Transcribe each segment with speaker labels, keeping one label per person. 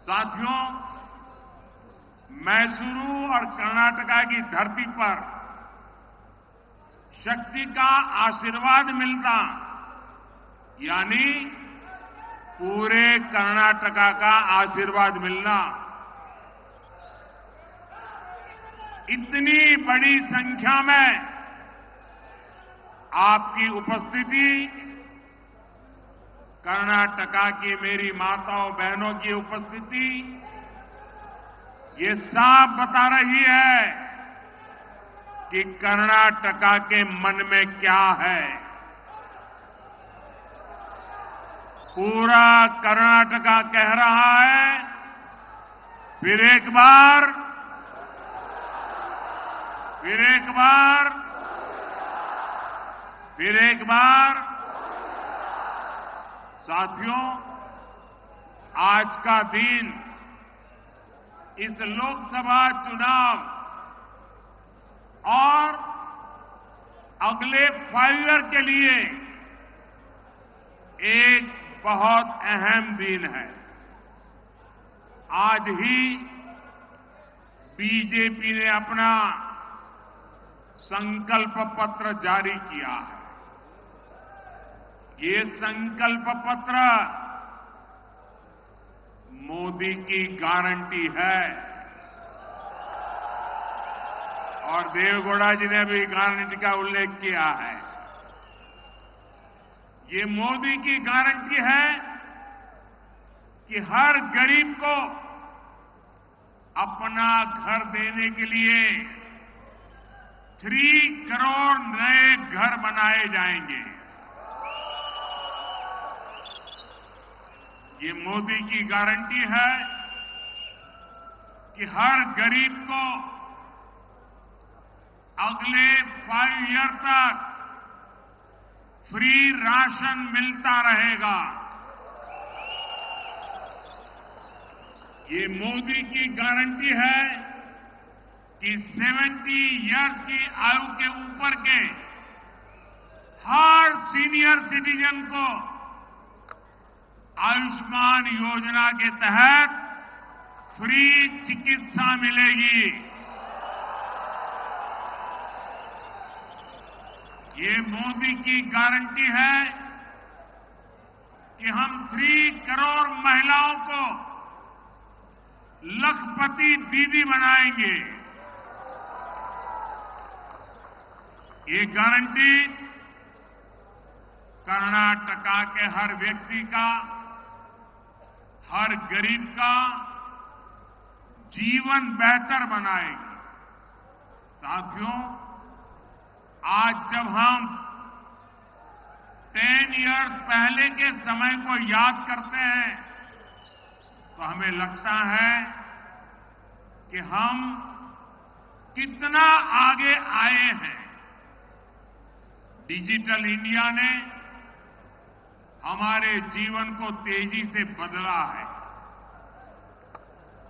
Speaker 1: साथियों, मैसूरू और कर्नाटका की धरती पर शक्ति का आशीर्वाद मिलना यानी पूरे कर्नाटका का आशीर्वाद मिलना। इतनी बड़ी संख्या में आपकी उपस्थिति, कर्नाटका की मेरी माताओं बहनों की उपस्थिति, ये साफ बता रही है कि कर्नाटका के मन में क्या है। पूरा कर्नाटका कह रहा है, फिर एक बार, फिर एक बार, फिर एक बार। साथियों, आज का दिन इस लोकसभा चुनाव और अगले 5 ईयर के लिए एक बहुत अहम दिन है। आज ही बीजेपी ने अपना संकल्प पत्र जारी किया है। ये संकल्प पत्र मोदी की गारंटी है और देवेगौड़ा जी ने भी गारंटी का उल्लेख किया है। ये मोदी की गारंटी है कि हर गरीब को अपना घर देने के लिए 3 करोड़ नए घर बनाए जाएंगे। ये मोदी की गारंटी है कि हर गरीब को अगले 5 ईयर तक फ्री राशन मिलता रहेगा। ये मोदी की गारंटी है कि 70 ईयर्स की आयु के ऊपर के हर सीनियर सिटीजन को आयुष्मान योजना के तहत फ्री चिकित्सा मिलेगी। ये मोदी की गारंटी है कि हम 3 करोड़ महिलाओं को लखपति दीदी बनाएंगे। ये गारंटी कर्नाटका के हर व्यक्ति का, हर गरीब का जीवन बेहतर बनाएगी। साथियों, आज जब हम 10 इयर्स पहले के समय को याद करते हैं तो हमें लगता है कि हम कितना आगे आए हैं। डिजिटल इंडिया ने हमारे जीवन को तेजी से बदला है।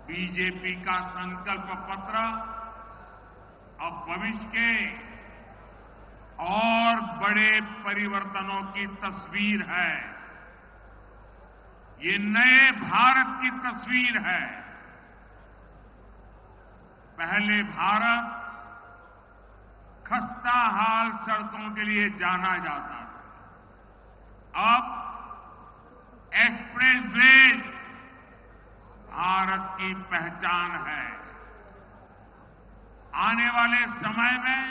Speaker 1: बीजेपी का संकल्प पत्र अब भविष्य के और बड़े परिवर्तनों की तस्वीर है। ये नए भारत की तस्वीर है। पहले भारत खस्ता हाल सड़कों के लिए जाना जाता था। अब एक्सप्रेसवेज भारत की पहचान है। आने वाले समय में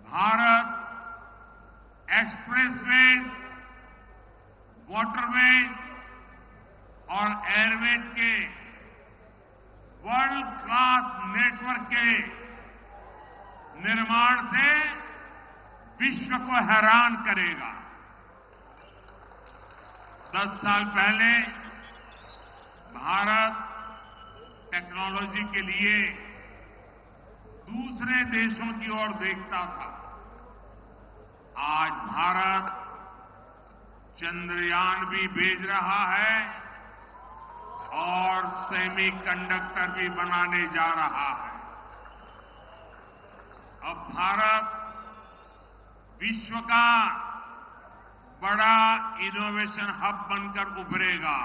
Speaker 1: भारत एक्सप्रेसवेज, वाटरवेज और एयरवेज के वर्ल्ड क्लास नेटवर्क के निर्माण से विश्व को हैरान करेगा। 10 साल पहले भारत टेक्नोलॉजी के लिए दूसरे देशों की ओर देखता था। आज भारत चंद्रयान भी भेज रहा है और सेमीकंडक्टर भी बनाने जा रहा है। अब भारत विश्व का बड़ा इनोवेशन हब बनकर उभरेगा।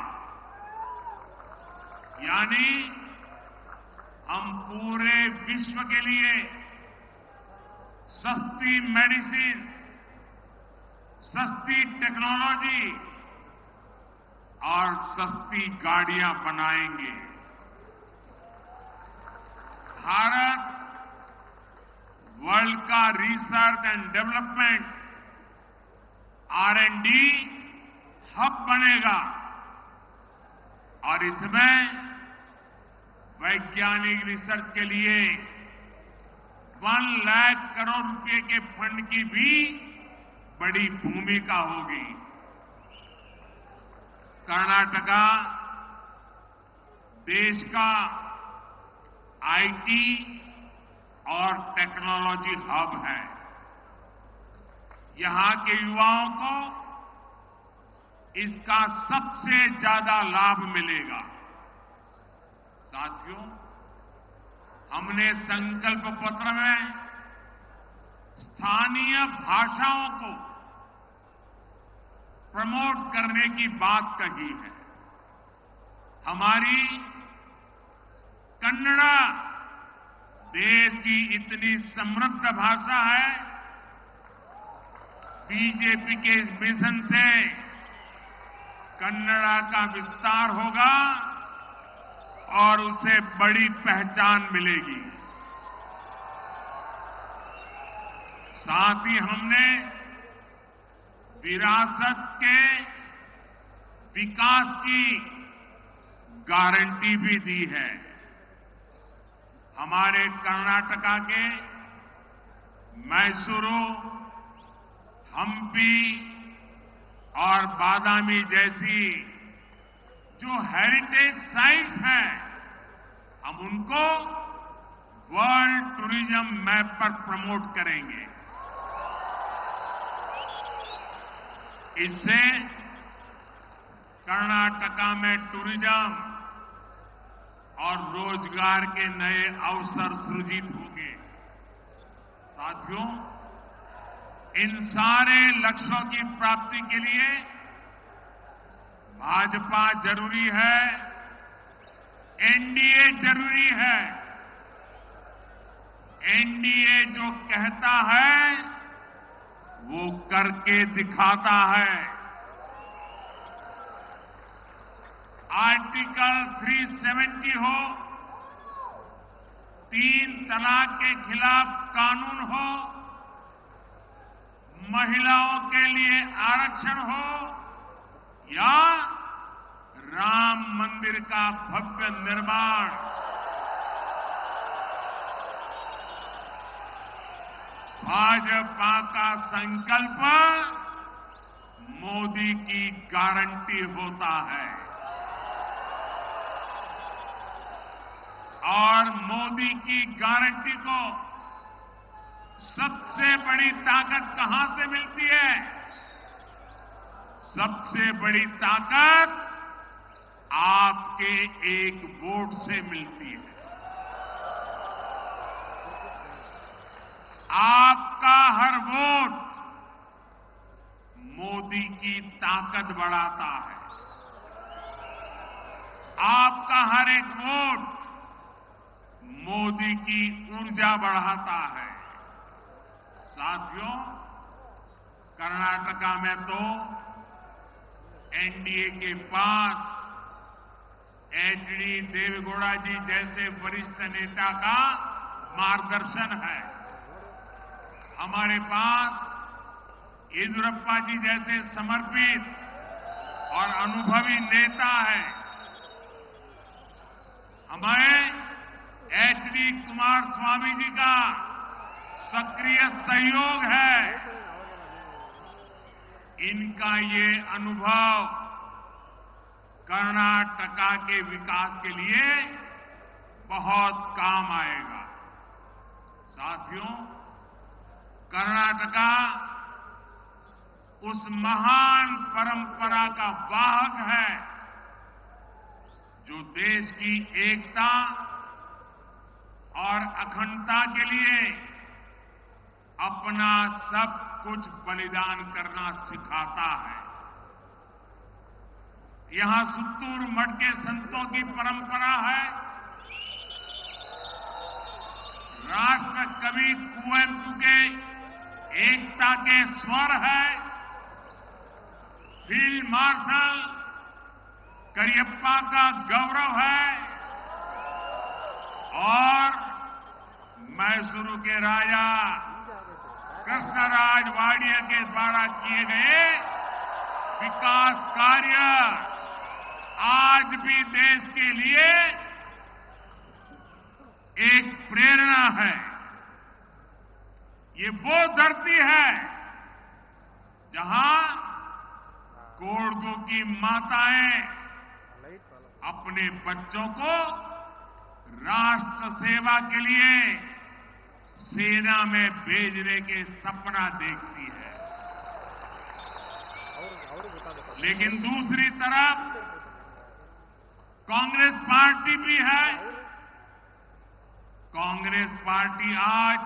Speaker 1: यानी हम पूरे विश्व के लिए सस्ती मेडिसिन, सस्ती टेक्नोलॉजी और सस्ती गाड़ियां बनाएंगे। भारत वर्ल्ड का research and development R&D hub बनेगा और इसमें वैज्ञानिक रिसर्च के लिए 1 लाख करोड़ रुपए के फंड की भी बड़ी भूमिका होगी। कर्नाटका देश का IT और टेक्नोलॉजी हब है। यहां के युवाओं को इसका सबसे ज्यादा लाभ मिलेगा। साथियों, हमने संकल्प पत्र में स्थानीय भाषाओं को प्रमोट करने की बात कही है। हमारी कन्नड़ा देश की इतनी समृद्ध भाषा है। बीजेपी के इस मिशन से कन्नड़ा का विस्तार होगा और उसे बड़ी पहचान मिलेगी। साथ ही हमने विरासत के विकास की गारंटी भी दी है। हमारे कर्नाटका के मैसूरू, हम्पी और बादामी जैसी जो हेरिटेज साइट्स हैं, हम उनको वर्ल्ड टूरिज्म मैप पर प्रमोट करेंगे। इससे कर्नाटका में टूरिज्म और रोजगार के नए अवसर सृजित होंगे। साथियों, इन सारे लक्ष्यों की प्राप्ति के लिए भाजपा जरूरी है, एनडीए जरूरी है। एनडीए जो कहता है वो करके दिखाता है। आर्टिकल 370 हो, 3 तलाक के खिलाफ कानून हो, महिलाओं के लिए आरक्षण हो या राम मंदिर का भव्य निर्माण, भाजपा का संकल्प मोदी की गारंटी होता है। और मोदी की गारंटी को सबसे बड़ी ताकत कहां से मिलती है? सबसे बड़ी ताकत आपके एक वोट से मिलती है। आपका हर वोट मोदी की ताकत बढ़ाता है। आपका हर एक वोट मोदी की ऊर्जा बढ़ाता है। साथियों, कर्नाटका में तो एनडीए के पास एचडी देवेगौड़ा जी जैसे वरिष्ठ नेता का मार्गदर्शन है। हमारे पास येदियुरप्पा जी जैसे समर्पित और अनुभवी नेता है। हमें एचडी कुमारस्वामी जी का सक्रिय सहयोग है। इनका ये अनुभव कर्नाटका के विकास के लिए बहुत काम आएगा। साथियों, कर्नाटका उस महान परंपरा का वाहक है जो देश की एकता और अखंडता के लिए अपना सब कुछ बलिदान करना सिखाता है। यहां सुत्तूर मठ के संतों की परंपरा है। राष्ट्र कवि कुवेंपु के एकता के स्वर है। फील्ड मार्शल करियप्पा का गौरव है और मैसूरू के राजा कृष्णराज वाडिया के द्वारा किए गए विकास कार्य आज भी देश के लिए एक प्रेरणा है। ये वो धरती है जहां कोडगू की माताएं अपने बच्चों को राष्ट्र सेवा के लिए सेना में भेजने के सपना देखती है। लेकिन दूसरी तरफ कांग्रेस पार्टी भी है। कांग्रेस पार्टी आज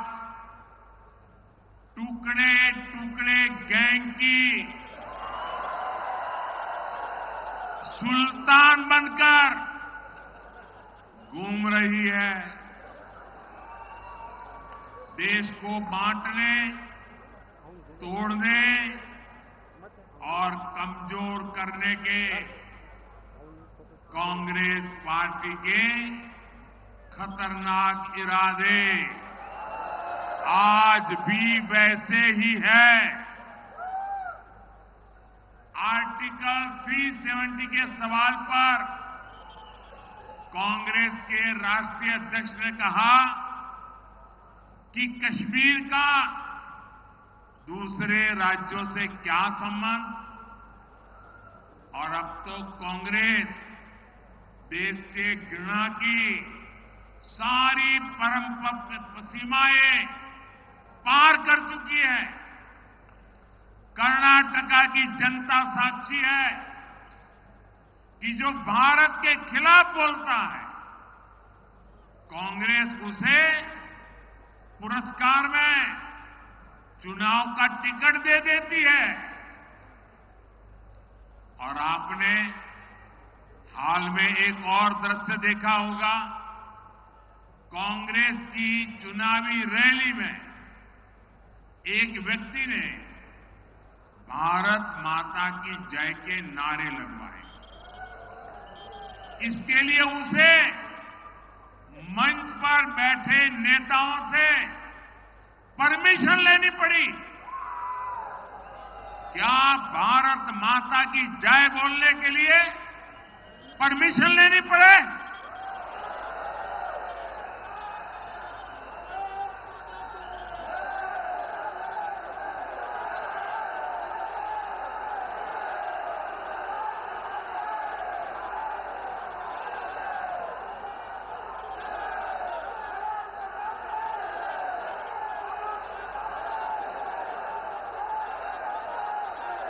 Speaker 1: टुकड़े टुकड़े गैंग की सुल्तान बनकर घूम रही है। देश को बांटने, तोड़ने और कमजोर करने के कांग्रेस पार्टी के खतरनाक इरादे आज भी वैसे ही है। आर्टिकल 370 के सवाल पर कांग्रेस के राष्ट्रीय अध्यक्ष ने कहा कि कश्मीर का दूसरे राज्यों से क्या संबंध, और अब तो कांग्रेस देश से घृणा की सारी परम सीमाएं पार कर चुकी है। कर्नाटका की जनता साक्षी है कि जो भारत के खिलाफ बोलता है, कांग्रेस उसे पुरस्कार में चुनाव का टिकट दे देती है। और आपने हाल में एक और दृश्य देखा होगा। कांग्रेस की चुनावी रैली में एक व्यक्ति ने भारत माता की जय के नारे लगवाए। इसके लिए उसे मंच पर बैठे नेताओं से परमिशन लेनी पड़ी। क्या भारत माता की जय बोलने के लिए परमिशन लेनी पड़े?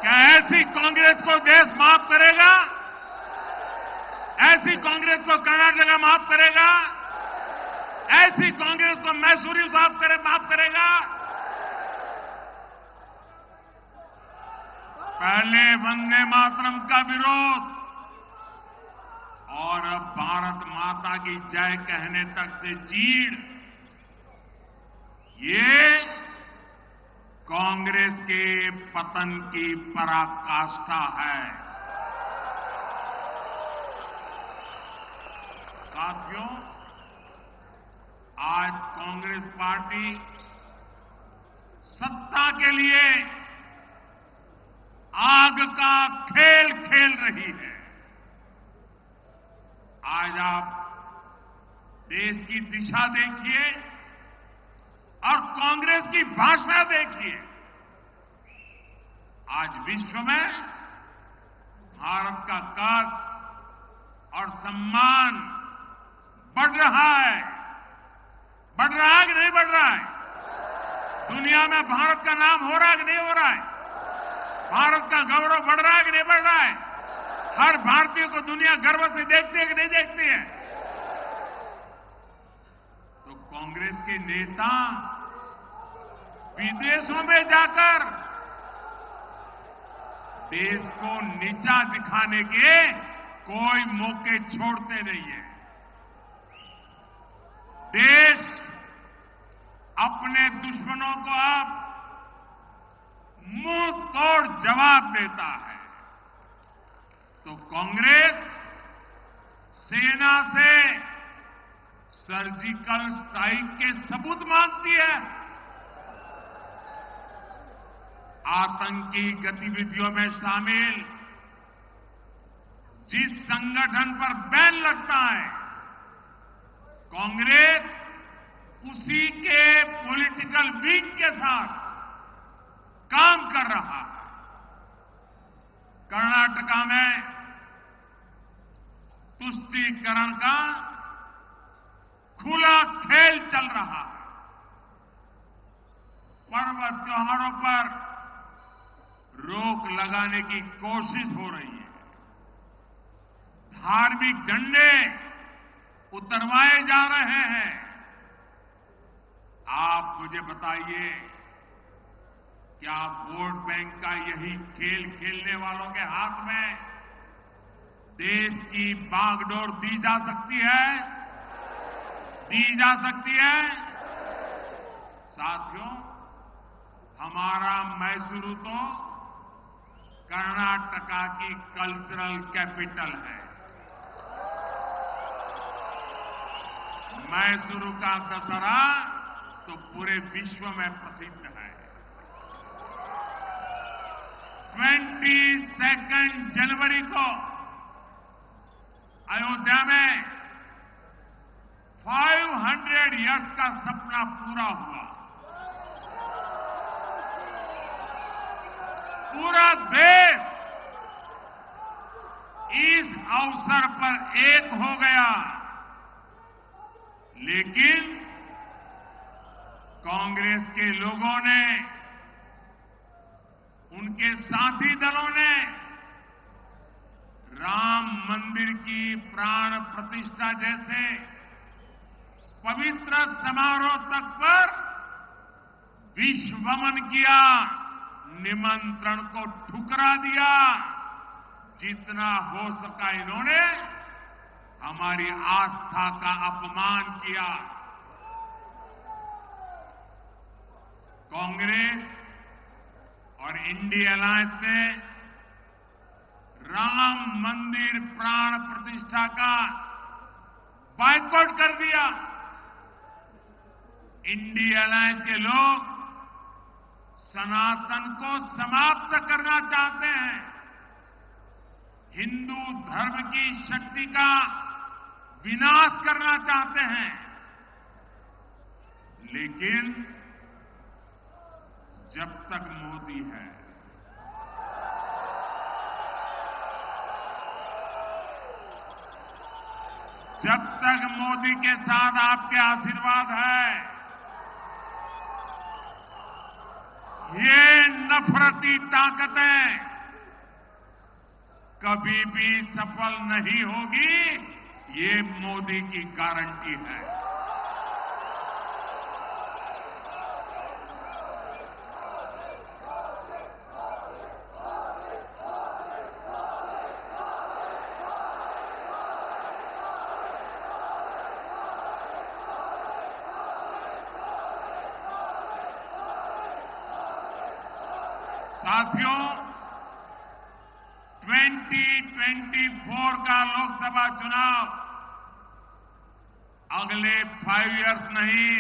Speaker 1: क्या ऐसी कांग्रेस को देश माफ करेगा? ऐसी कांग्रेस को कर्नाटक माफ करेगा? ऐसी कांग्रेस को मैसूरू माफ करेगा? पहले वंदे मातरम का विरोध और अब भारत माता की जय कहने तक से चीड़, ये कांग्रेस के पतन की पराकाष्ठा है। साथियों, आज कांग्रेस पार्टी सत्ता के लिए आग का खेल खेल रही है। आज आप देश की दिशा देखिए और कांग्रेस की भाषा देखिए। आज विश्व में भारत का कद और सम्मान बढ़ रहा है। बढ़ रहा है कि नहीं बढ़ रहा है? दुनिया में भारत का नाम हो रहा है कि नहीं हो रहा है? भारत का गौरव बढ़ रहा है कि नहीं बढ़ रहा है? हर भारतीय को दुनिया गर्व से देखती है कि नहीं देखती है? तो कांग्रेस के नेता विदेशों में जाकर देश को नीचा दिखाने के कोई मौके छोड़ते नहीं है। देश अपने दुश्मनों को अब मुंह तोड़ जवाब देता है। तो कांग्रेस सेना से सर्जिकल स्ट्राइक के सबूत मांगती है। आतंकी गतिविधियों में शामिल जिस संगठन पर बैन लगता है, कांग्रेस उसी के पॉलिटिकल विंग के साथ काम कर रहा है। कर्नाटका में तुष्टीकरण का खुला खेल चल रहा है। पर्व त्योहारों पर रोक लगाने की कोशिश हो रही है। धार्मिक झंडे उतरवाए जा रहे हैं। आप मुझे बताइए, क्या वोट बैंक का यही खेल खेलने वालों के हाथ में देश की बागडोर दी जा सकती है? दी जा सकती है? साथियों, हमारा मैसूरू तो कर्नाटका की कल्चरल कैपिटल है। मैसूरू का दशहरा तो पूरे विश्व में प्रसिद्ध है। 22 जनवरी को अयोध्या में 500 इयर्स का सपना पूरा हुआ। पूरा देश इस अवसर पर एक हो गया। लेकिन कांग्रेस के लोगों ने, उनके साथी दलों ने राम मंदिर की प्राण प्रतिष्ठा जैसे पवित्र समारोह तक पर विश्वमन किया, निमंत्रण को ठुकरा दिया। जितना हो सका इन्होंने हमारी आस्था का अपमान किया। कांग्रेस और इंडिया अलायंस ने राम मंदिर प्राण प्रतिष्ठा का बायकॉट कर दिया। इंडिया अलायंस के लोग सनातन को समाप्त करना चाहते हैं। हिंदू धर्म की शक्ति का विनाश करना चाहते हैं। लेकिन जब तक मोदी है, जब तक मोदी के साथ आपके आशीर्वाद है, ये नफरती ताकतें कभी भी सफल नहीं होगी। ये मोदी की गारंटी है। साथियों, 2024 का लोकसभा चुनाव अगले 5 इयर्स नहीं,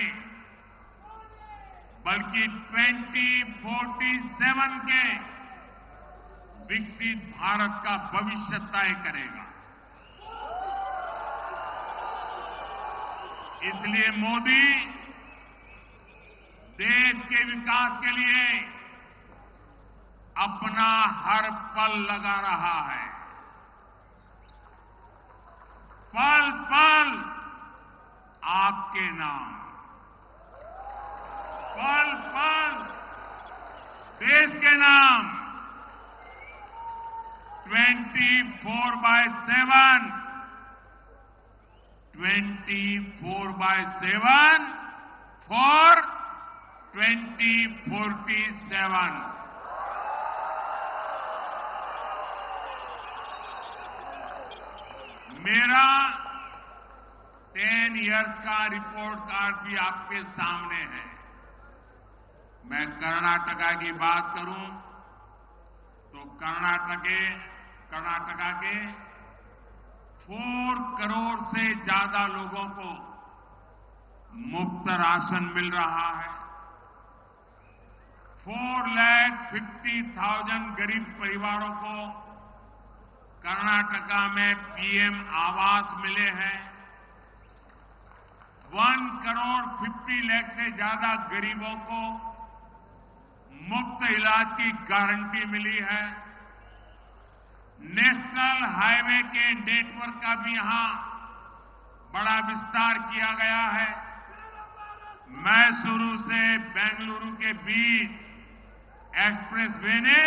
Speaker 1: बल्कि 2047 के विकसित भारत का भविष्य तय करेगा। इसलिए मोदी देश के विकास के लिए अपना हर पल लगा रहा है। पल पल आपके नाम, पल पल देश के नाम। 24/7 24/7 फॉर 2047। मेरा 10 इयर्स का रिपोर्ट कार्ड भी आपके सामने है। मैं कर्नाटका की बात करूं तो कर्नाटका के 4 करोड़ से ज्यादा लोगों को मुफ्त राशन मिल रहा है। 4,50,000 गरीब परिवारों को कर्नाटका में पीएम आवास मिले हैं। 1 करोड़ 50 लाख से ज्यादा गरीबों को मुफ्त इलाज की गारंटी मिली है। नेशनल हाईवे के नेटवर्क का भी यहां बड़ा विस्तार किया गया है। मैसूरू से बेंगलुरु के बीच एक्सप्रेसवे ने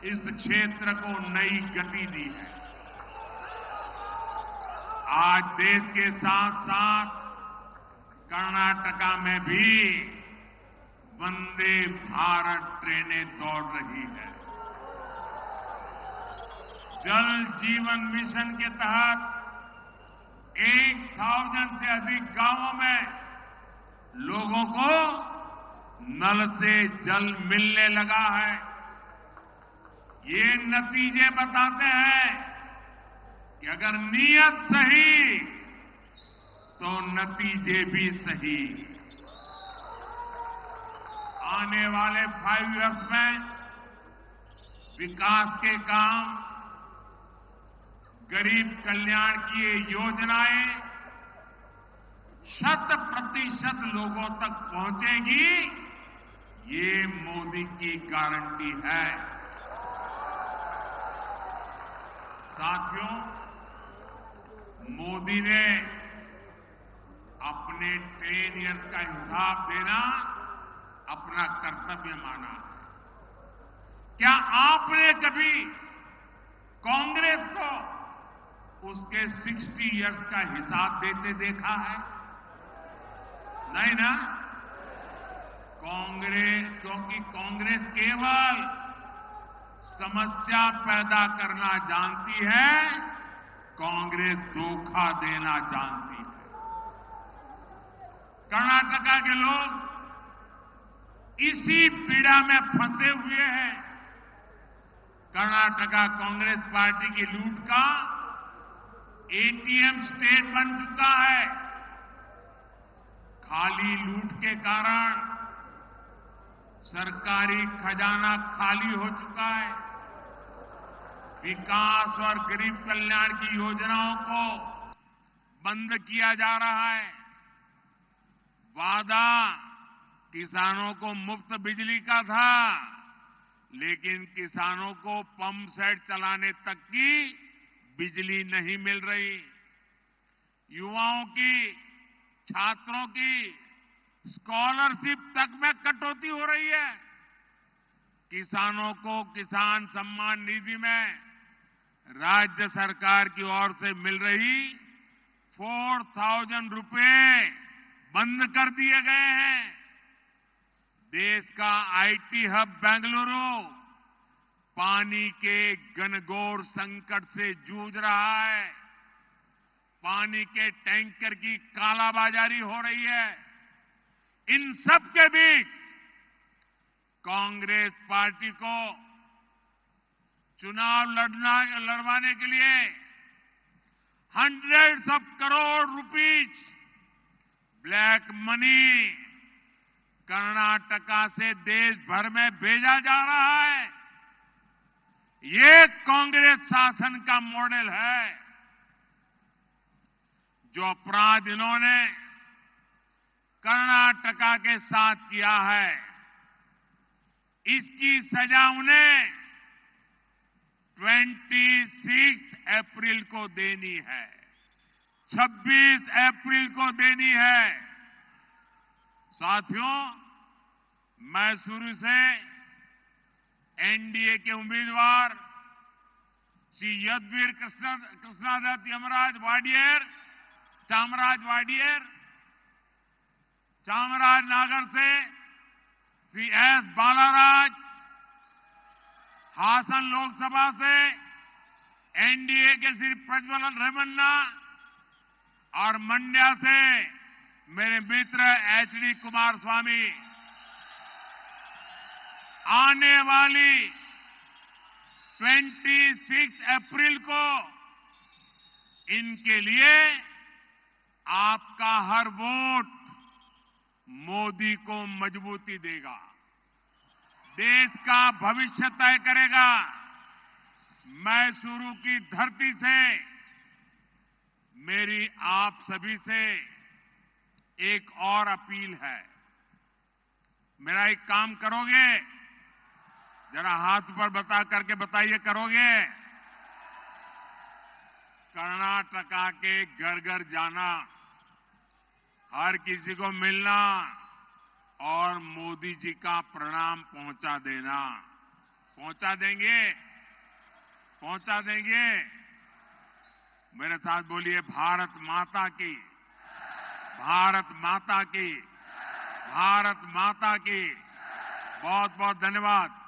Speaker 1: इस क्षेत्र को नई गति दी है। आज देश के साथ साथ कर्नाटका में भी वंदे भारत ट्रेनें दौड़ रही है। जल जीवन मिशन के तहत 1,000 से अधिक गांवों में लोगों को नल से जल मिलने लगा है। ये नतीजे बताते हैं कि अगर नीयत सही तो नतीजे भी सही। आने वाले 5 इयर्स में विकास के काम, गरीब कल्याण की ये योजनाएं 100% लोगों तक पहुंचेगी, ये मोदी की गारंटी है। साथियों, मोदी ने अपने 10 इयर्स का हिसाब देना अपना कर्तव्य माना है। क्या आपने कभी कांग्रेस को उसके 60 इयर्स का हिसाब देते देखा है? नहीं ना? क्योंकि कांग्रेस केवल समस्या पैदा करना जानती है, कांग्रेस धोखा देना जानती है। कर्नाटका के लोग इसी पीड़ा में फंसे हुए हैं। कर्नाटका कांग्रेस पार्टी की लूट का एटीएम स्टेट बन चुका है। खाली लूट के कारण सरकारी खजाना खाली हो चुका है। विकास और गरीब कल्याण की योजनाओं को बंद किया जा रहा है। वादा किसानों को मुफ्त बिजली का था, लेकिन किसानों को पंप सेट चलाने तक की बिजली नहीं मिल रही। युवाओं की, छात्रों की स्कॉलरशिप तक में कटौती हो रही है। किसानों को किसान सम्मान निधि में राज्य सरकार की ओर से मिल रही 4,000 रुपए बंद कर दिए गए हैं। देश का आईटी हब बेंगलुरु पानी के घनघोर संकट से जूझ रहा है। पानी के टैंकर की कालाबाजारी हो रही है। इन सब के बीच कांग्रेस पार्टी को चुनाव लड़वाने के लिए hundreds of crore rupees black money Karnataka से देश भर में भेजा जा रहा है। ये कांग्रेस शासन का मॉडल है। जो अपराध इन्होंने कर्नाटका के साथ किया है, इसकी सजा उन्हें 26 अप्रैल को देनी है, 26 अप्रैल को देनी है। साथियों, मैसूरू से एनडीए के उम्मीदवार श्री यदुवीर कृष्णदत्त चामराजनगर से श्री एस बालाराज, हासन लोकसभा से एनडीए के श्री प्रज्वलन रेवन्ना और मंड्या से मेरे मित्र एचडी कुमारस्वामी आने वाली 26 अप्रैल को इनके लिए आपका हर वोट मोदी को मजबूती देगा, देश का भविष्य तय करेगा। मैसूरू की धरती से मेरी आप सभी से एक और अपील है। मेरा एक काम करोगे, जरा हाथ पर बता करके बताइए, करोगे? कर्नाटका के घर घर जाना, हर किसी को मिलना और मोदी जी का प्रणाम पहुंचा देना। पहुंचा देंगे? पहुंचा देंगे? मेरे साथ बोलिए, भारत माता की, भारत माता की, भारत माता की। बहुत बहुत धन्यवाद।